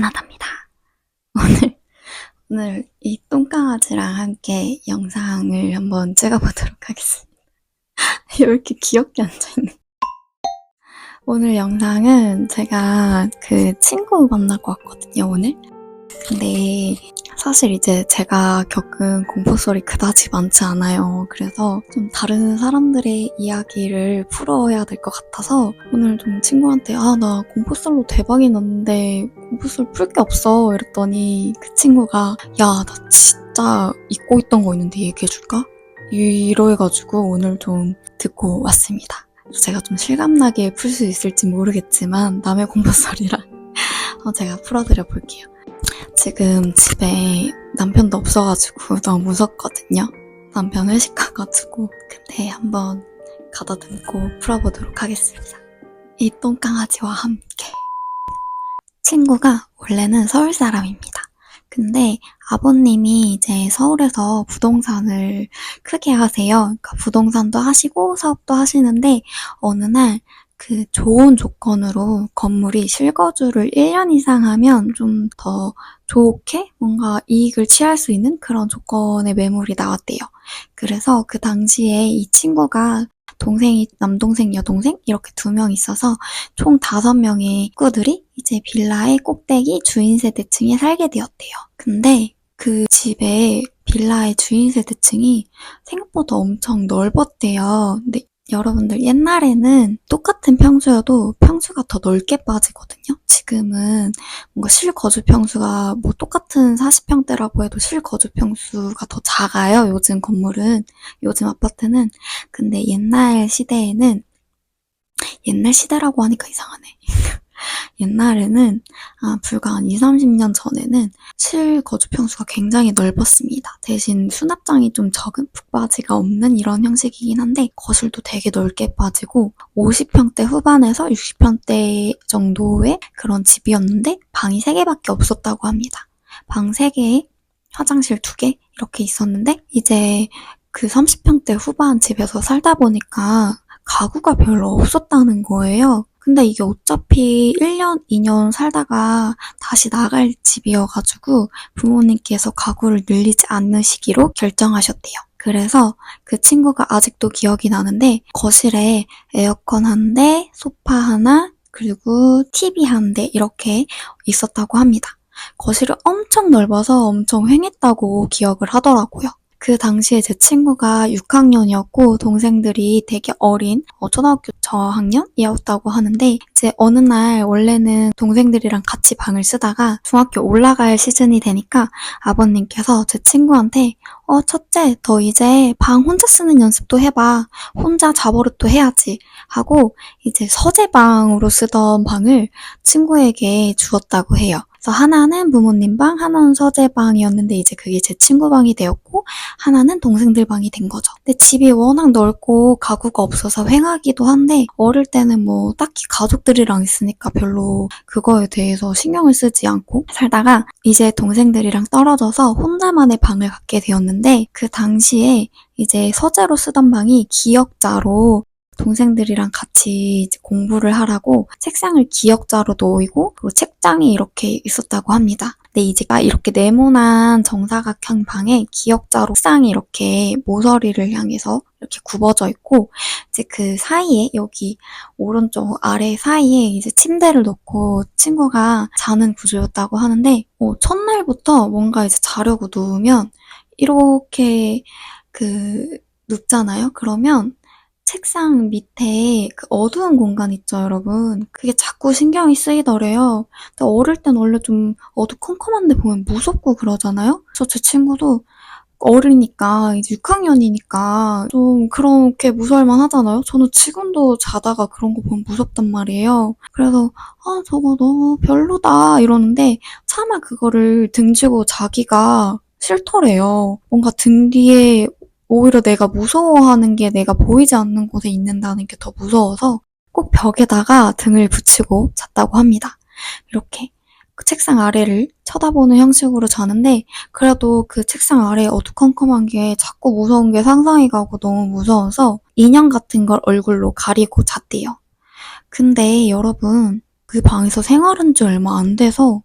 미안하답니다. 오늘 이 똥강아지랑 함께 영상을 한번 찍어보도록 하겠습니다. 왜 이렇게 귀엽게 앉아있는? 오늘 영상은 제가 그 친구 만나고 왔거든요, 오늘. 근데 사실 이제 제가 겪은 공포썰이 그다지 많지 않아요. 그래서 좀 다른 사람들의 이야기를 풀어야 될 것 같아서 오늘 좀 친구한테 나 공포썰로 대박이 났는데 공포썰 풀 게 없어 이랬더니 그 친구가 나 진짜 잊고 있던 거 있는데 얘기해줄까? 이러해가지고 오늘 좀 듣고 왔습니다. 그래서 제가 좀 실감나게 풀 수 있을지 모르겠지만 남의 공포썰이라 제가 풀어드려 볼게요. 지금 집에 남편도 없어가지고 너무 무섭거든요. 남편 회식 가가지고 근데 한번 가다듬고 풀어보도록 하겠습니다. 이 똥강아지와 함께. 친구가 원래는 서울 사람입니다. 근데 아버님이 이제 서울에서 부동산을 크게 하세요. 그러니까 부동산도 하시고 사업도 하시는데 어느 날 그 좋은 조건으로 건물이 실거주를 1년 이상 하면 좀 더 좋게 뭔가 이익을 취할 수 있는 그런 조건의 매물이 나왔대요. 그래서 그 당시에 이 친구가 동생이 남동생, 여동생 이렇게 2명 있어서 총 5명의 식구들이 이제 빌라의 꼭대기 주인 세대층에 살게 되었대요. 근데 그 집의 빌라의 주인 세대층이 생각보다 엄청 넓었대요. 근데 여러분들 옛날에는 똑같은 평수여도 평수가 더 넓게 빠지거든요. 지금은 뭔가 실거주 평수가 뭐 똑같은 40평대라고 해도 실거주 평수가 더 작아요. 요즘 건물은, 요즘 아파트는. 근데 옛날 시대에는, 옛날 시대라고 하니까 이상하네. 옛날에는 불과 한 20-30년 전에는 실거주 평수가 굉장히 넓었습니다. 대신 수납장이 좀 적은 북바지가 없는 이런 형식이긴 한데 거실도 되게 넓게 빠지고 50평대 후반에서 60평대 정도의 그런 집이었는데 방이 3개밖에 없었다고 합니다. 방 3개에 화장실 2개 이렇게 있었는데 이제 그 30평대 후반 집에서 살다 보니까 가구가 별로 없었다는 거예요. 근데 이게 어차피 1년, 2년 살다가 다시 나갈 집이어가지고 부모님께서 가구를 늘리지 않으시기로 결정하셨대요. 그래서 그 친구가 아직도 기억이 나는데 거실에 에어컨 1대, 소파 하나, 그리고 TV 1대 이렇게 있었다고 합니다. 거실이 엄청 넓어서 엄청 휑했다고 기억을 하더라고요. 그 당시에 제 친구가 6학년이었고 동생들이 되게 어린 초등학교 저학년이었다고 하는데 이제 어느 날 원래는 동생들이랑 같이 방을 쓰다가 중학교 올라갈 시즌이 되니까 아버님께서 제 친구한테 첫째 너 이제 방 혼자 쓰는 연습도 해봐. 혼자 잡어릇도 해야지 하고 이제 서재방으로 쓰던 방을 친구에게 주었다고 해요. 그래서 하나는 부모님 방, 하나는 서재방이었는데 이제 그게 제 친구 방이 되었고 하나는 동생들 방이 된 거죠. 근데 집이 워낙 넓고 가구가 없어서 휑하기도 한데 어릴 때는 뭐 딱히 가족들이랑 있으니까 별로 그거에 대해서 신경을 쓰지 않고 살다가 이제 동생들이랑 떨어져서 혼자만의 방을 갖게 되었는데 그 당시에 이제 서재로 쓰던 방이 기역자로 동생들이랑 같이 이제 공부를 하라고 책상을 기역자로 놓이고 그리고 책장이 이렇게 있었다고 합니다. 근데 이제 이렇게 네모난 정사각형 방에 기역자로 책상이 이렇게 모서리를 향해서 이렇게 굽어져 있고 이제 그 사이에 여기 오른쪽 아래 사이에 이제 침대를 놓고 친구가 자는 구조였다고 하는데 첫날부터 뭔가 이제 자려고 누우면 이렇게 눕잖아요. 그러면 책상 밑에 그 어두운 공간 있죠, 여러분. 그게 자꾸 신경이 쓰이더래요. 근데 어릴 땐 원래 좀 어두컴컴한데 보면 무섭고 그러잖아요? 그래서 제 친구도 어리니까 이제 6학년이니까 좀 그렇게 무서울만 하잖아요? 저는 지금도 자다가 그런 거 보면 무섭단 말이에요. 그래서 저거 너무 별로다 이러는데 차마 그거를 등지고 자기가 싫더래요. 뭔가 등 뒤에 오히려 내가 무서워하는 게 내가 보이지 않는 곳에 있는다는 게 더 무서워서 꼭 벽에다가 등을 붙이고 잤다고 합니다. 이렇게 그 책상 아래를 쳐다보는 형식으로 자는데 그래도 그 책상 아래에 어두컴컴한 게 자꾸 무서운 게 상상이 가고 너무 무서워서 인형 같은 걸 얼굴로 가리고 잤대요. 근데 여러분 그 방에서 생활한 지 얼마 안 돼서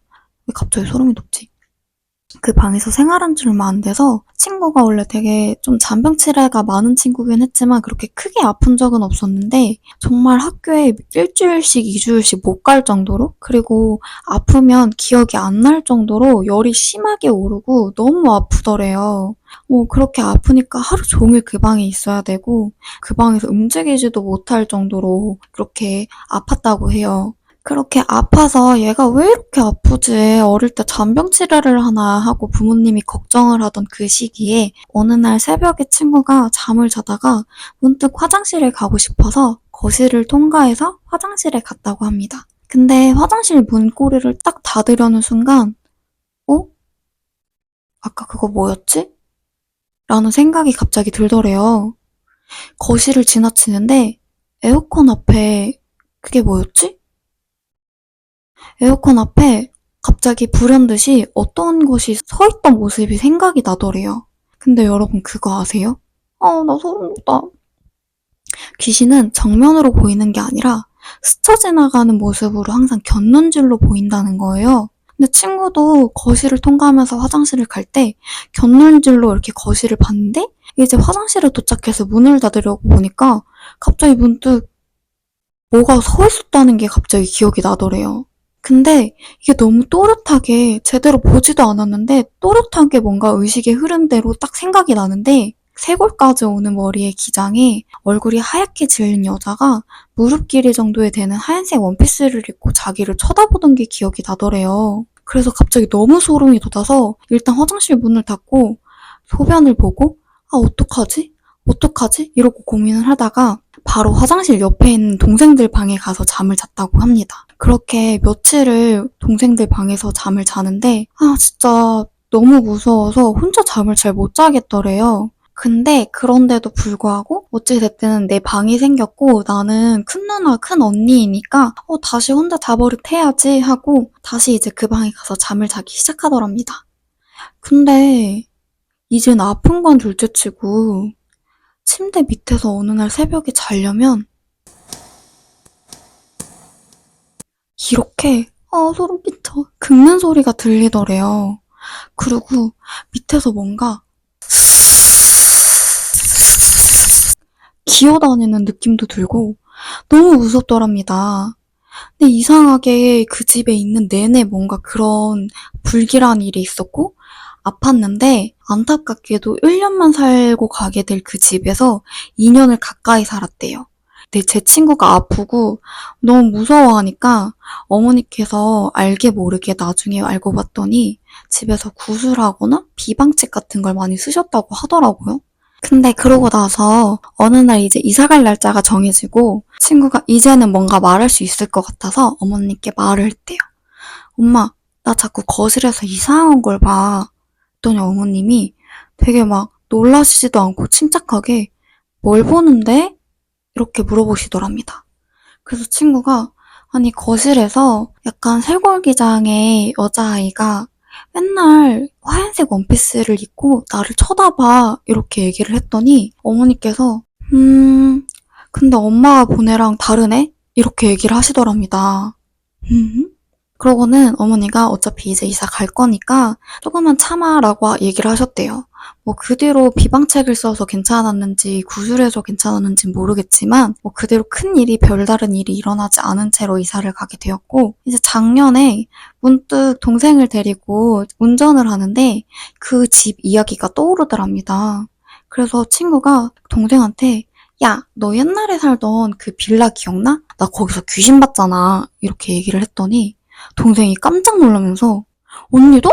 왜 갑자기 소름이 돋지? 그 방에서 생활한 지 얼마 안 돼서 친구가 원래 되게 좀 잔병치레가 많은 친구긴 했지만 그렇게 크게 아픈 적은 없었는데 정말 학교에 일주일씩, 2주일씩 못 갈 정도로 그리고 아프면 기억이 안 날 정도로 열이 심하게 오르고 너무 아프더래요. 그렇게 아프니까 하루 종일 그 방에 있어야 되고 그 방에서 움직이지도 못할 정도로 그렇게 아팠다고 해요. 그렇게 아파서 얘가 왜 이렇게 아프지? 어릴 때 잔병 치레를 하나 하고 부모님이 걱정을 하던 그 시기에 어느 날 새벽에 친구가 잠을 자다가 문득 화장실에 가고 싶어서 거실을 통과해서 화장실에 갔다고 합니다. 근데 화장실 문고리를 딱 닫으려는 순간 어? 아까 그거 뭐였지? 라는 생각이 갑자기 들더래요. 거실을 지나치는데 에어컨 앞에 그게 뭐였지? 에어컨 앞에 갑자기 불현듯이 어떤 것이 서 있던 모습이 생각이 나더래요. 근데 여러분 그거 아세요? 나 소름 돋아. 귀신은 정면으로 보이는 게 아니라 스쳐 지나가는 모습으로 항상 곁눈질로 보인다는 거예요. 근데 친구도 거실을 통과하면서 화장실을 갈 때 곁눈질로 이렇게 거실을 봤는데 이제 화장실에 도착해서 문을 닫으려고 보니까 갑자기 문득 뭐가 서 있었다는 게 갑자기 기억이 나더래요. 근데 이게 너무 또렷하게 제대로 보지도 않았는데 또렷하게 뭔가 의식의 흐름대로 딱 생각이 나는데 쇄골까지 오는 머리에 기장에 얼굴이 하얗게 질린 여자가 무릎 길이 정도에 되는 하얀색 원피스를 입고 자기를 쳐다보던 게 기억이 나더래요. 그래서 갑자기 너무 소름이 돋아서 일단 화장실 문을 닫고 소변을 보고 어떡하지? 어떡하지? 이러고 고민을 하다가 바로 화장실 옆에 있는 동생들 방에 가서 잠을 잤다고 합니다. 그렇게 며칠을 동생들 방에서 잠을 자는데 진짜 너무 무서워서 혼자 잠을 잘 못 자겠더래요. 근데 그런데도 불구하고 어찌됐든 내 방이 생겼고 나는 큰 누나 큰 언니이니까 다시 혼자 자버릇해야지 하고 다시 이제 그 방에 가서 잠을 자기 시작하더랍니다. 근데 이젠 아픈 건 둘째치고 침대 밑에서 어느 날 새벽에 자려면 이렇게 소름 끼쳐 긁는 소리가 들리더래요. 그리고 밑에서 뭔가 기어다니는 느낌도 들고 너무 무섭더랍니다. 근데 이상하게 그 집에 있는 내내 뭔가 그런 불길한 일이 있었고 아팠는데 안타깝게도 1년만 살고 가게 될 그 집에서 2년을 가까이 살았대요. 근데 제 친구가 아프고 너무 무서워하니까 어머니께서 알게 모르게 나중에 알고 봤더니 집에서 구슬하거나 비방책 같은 걸 많이 쓰셨다고 하더라고요. 근데 그러고 나서 어느 날 이제 이사 갈 날짜가 정해지고 친구가 이제는 뭔가 말할 수 있을 것 같아서 어머니께 말을 했대요. 엄마, 나 자꾸 거실에서 이상한 걸 봐. 그랬더니 어머님이 되게 막 놀라시지도 않고 침착하게 뭘 보는데? 이렇게 물어보시더랍니다. 그래서 친구가 아니 거실에서 약간 쇄골기장의 여자아이가 맨날 하얀색 원피스를 입고 나를 쳐다봐 이렇게 얘기를 했더니 어머니께서 근데 엄마가 본 애랑 다르네? 이렇게 얘기를 하시더랍니다. 그러고는 어머니가 어차피 이제 이사 갈 거니까 조금만 참아라고 얘기를 하셨대요. 그 뒤로 비방책을 써서 괜찮았는지 구술해서 괜찮았는지 모르겠지만 그 뒤로 큰 일이 별다른 일이 일어나지 않은 채로 이사를 가게 되었고 이제 작년에 문득 동생을 데리고 운전을 하는데 그 집 이야기가 떠오르더랍니다. 그래서 친구가 동생한테 야, 너 옛날에 살던 그 빌라 기억나? 나 거기서 귀신 봤잖아. 이렇게 얘기를 했더니 동생이 깜짝 놀라면서 언니도?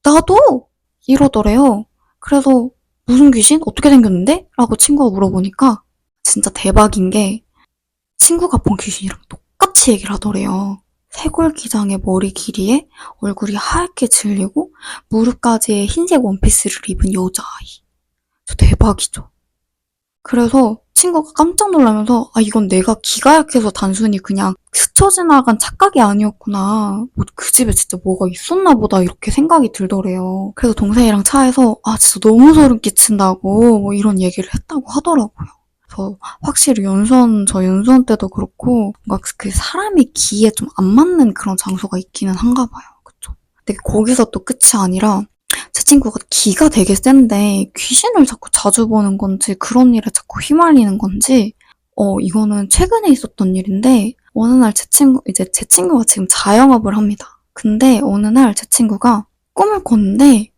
나도! 이러더래요. 그래서 무슨 귀신? 어떻게 생겼는데? 라고 친구가 물어보니까 진짜 대박인 게 친구가 본 귀신이랑 똑같이 얘기를 하더래요. 쇄골기장의 머리 길이에 얼굴이 하얗게 질리고 무릎까지의 흰색 원피스를 입은 여자아이. 저 대박이죠. 그래서 친구가 깜짝 놀라면서 이건 내가 기가 약해서 단순히 그냥 스쳐 지나간 착각이 아니었구나. 그 집에 진짜 뭐가 있었나 보다 이렇게 생각이 들더래요. 그래서 동생이랑 차에서 진짜 너무 소름 끼친다고 이런 얘기를 했다고 하더라고요. 그래서 확실히 저 연수원 때도 그렇고 뭔가 그 사람의 기에 좀 안 맞는 그런 장소가 있기는 한가 봐요. 그쵸? 근데 거기서 또 끝이 아니라 제 친구가 기가 되게 센데 귀신을 자꾸 자주 보는 건지 그런 일에 자꾸 휘말리는 건지 이거는 최근에 있었던 일인데 어느 날 제 친구가 지금 자영업을 합니다. 근데 어느 날 제 친구가 꿈을 꿨는데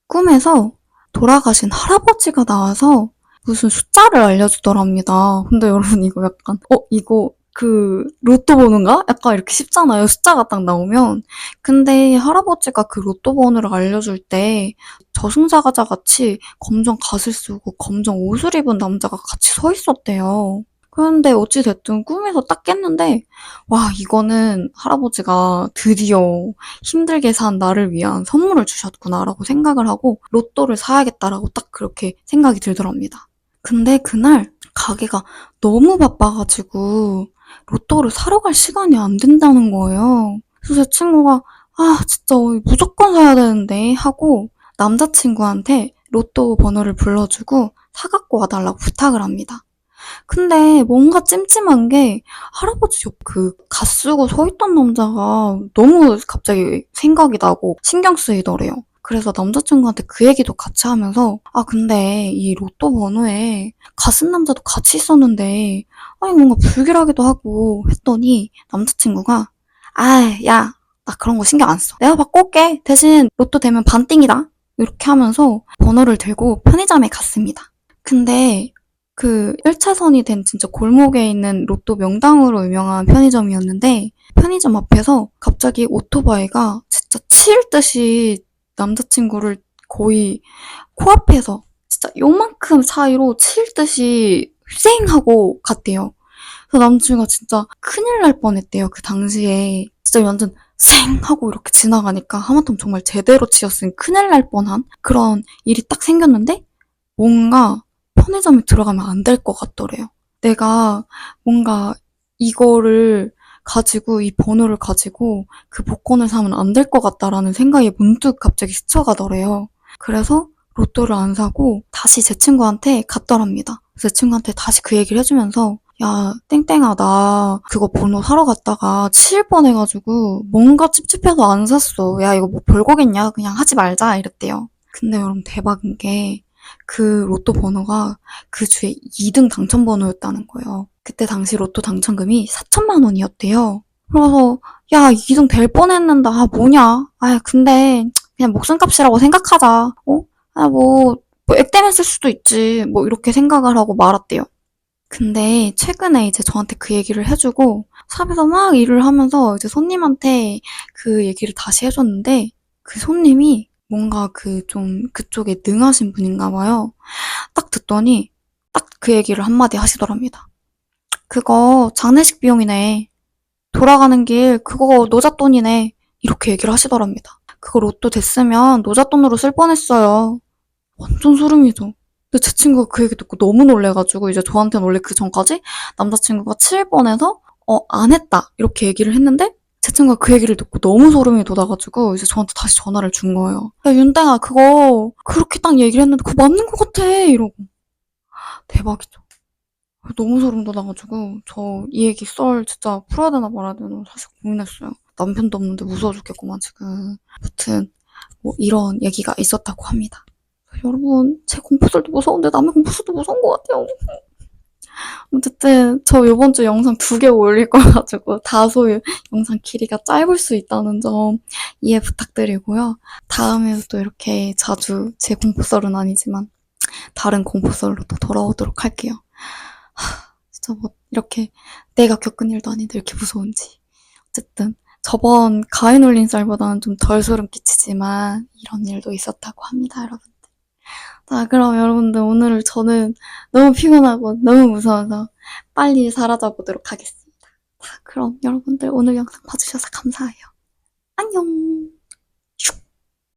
꿈에서 돌아가신 할아버지가 나와서 무슨 숫자를 알려주더랍니다. 근데 여러분 이거 약간 이거 그 로또 번호인가? 약간 이렇게 쉽잖아요. 숫자가 딱 나오면. 근데 할아버지가 그 로또 번호를 알려줄 때 저승사자가 같이 검정 갓을 쓰고 검정 옷을 입은 남자가 같이 서 있었대요. 그런데 어찌됐든 꿈에서 딱 깼는데 와 이거는 할아버지가 드디어 힘들게 산 나를 위한 선물을 주셨구나라고 생각을 하고 로또를 사야겠다라고 딱 그렇게 생각이 들더랍니다. 근데 그날 가게가 너무 바빠가지고 로또를 사러 갈 시간이 안 된다는 거예요. 그래서 제 친구가 진짜 무조건 사야 되는데 하고 남자친구한테 로또 번호를 불러주고 사갖고 와달라고 부탁을 합니다. 근데 뭔가 찜찜한 게 할아버지 옆 그 갓 쓰고 서 있던 남자가 너무 갑자기 생각이 나고 신경 쓰이더래요. 그래서 남자친구한테 그 얘기도 같이 하면서 근데 이 로또 번호에 갓 쓴 남자도 같이 있었는데 아니 뭔가 불길하기도 하고 했더니 남자친구가 야, 나 그런 거 신경 안 써. 내가 바꿔올게. 대신 로또 되면 반띵이다. 이렇게 하면서 번호를 들고 편의점에 갔습니다. 근데 그 1차선이 된 진짜 골목에 있는 로또 명당으로 유명한 편의점이었는데 편의점 앞에서 갑자기 오토바이가 진짜 치일 듯이 남자친구를 거의 코앞에서 진짜 요만큼 차이로 치일 듯이 쌩 하고 갔대요. 그래서 남자친구가 진짜 큰일 날 뻔했대요. 그 당시에 진짜 완전 쌩 하고 이렇게 지나가니까 하마터면 정말 제대로 치였으니 큰일 날 뻔한 그런 일이 딱 생겼는데 뭔가 편의점에 들어가면 안 될 것 같더래요. 내가 뭔가 이거를 가지고 이 번호를 가지고 그 복권을 사면 안 될 것 같다라는 생각이 문득 갑자기 스쳐가더래요. 그래서 로또를 안 사고 다시 제 친구한테 갔더랍니다. 그래서 제 친구한테 다시 그 얘기를 해주면서 야 땡땡아 나 그거 번호 사러 갔다가 치일 뻔해가지고 뭔가 찝찝해서 안 샀어. 야 이거 뭐 별거겠냐 그냥 하지 말자 이랬대요. 근데 여러분 대박인 게 그 로또 번호가 그 주에 2등 당첨 번호였다는 거예요. 그때 당시 로또 당첨금이 4천만 원이었대요. 그래서 야 2등 될 뻔했는데 뭐냐 근데 그냥 목숨값이라고 생각하자 뭐 액땜했을 수도 있지 뭐 이렇게 생각을 하고 말았대요. 근데 최근에 이제 저한테 그 얘기를 해주고 샵에서 막 일을 하면서 이제 손님한테 그 얘기를 다시 해줬는데 그 손님이 뭔가 좀 그쪽에 능하신 분인가 봐요. 딱 듣더니 딱 그 얘기를 한마디 하시더랍니다. 그거 장례식 비용이네. 돌아가는 길 그거 노잣돈이네. 이렇게 얘기를 하시더랍니다. 그거 로또 됐으면 노잣돈으로 쓸 뻔했어요. 완전 소름이죠. 근데 제 친구가 그 얘기 듣고 너무 놀래가지고 이제 저한테는 원래 그 전까지 남자친구가 칠 뻔해서 안 했다 이렇게 얘기를 했는데 제 친구가 그 얘기를 듣고 너무 소름이 돋아가지고 이제 저한테 다시 전화를 준 거예요. 야 윤땡아 그거 그렇게 딱 얘기를 했는데 그거 맞는 것 같아 이러고 대박이죠. 너무 소름 돋아가지고 저 이 얘기 썰 진짜 풀어야 되나 말아야 되나 사실 고민했어요. 남편도 없는데 무서워 죽겠구만 지금. 아무튼 뭐 이런 얘기가 있었다고 합니다. 여러분 제 공포설도 무서운데 남의 공포설도 무서운 것 같아요. 어쨌든 저 이번 주 영상 2개 올릴 거가지고 다소 영상 길이가 짧을 수 있다는 점 이해 부탁드리고요. 다음에 또 이렇게 자주 제 공포설은 아니지만 다른 공포설로 또 돌아오도록 할게요. 진짜 뭐 이렇게 내가 겪은 일도 아닌데 이렇게 무서운지. 어쨌든 저번 가위 눌린 썰보다는 좀 덜 소름 끼치지만 이런 일도 있었다고 합니다, 여러분. 자, 그럼 여러분들 오늘 저는 너무 피곤하고 너무 무서워서 빨리 사라져 보도록 하겠습니다. 자, 그럼 여러분들 오늘 영상 봐주셔서 감사해요. 안녕!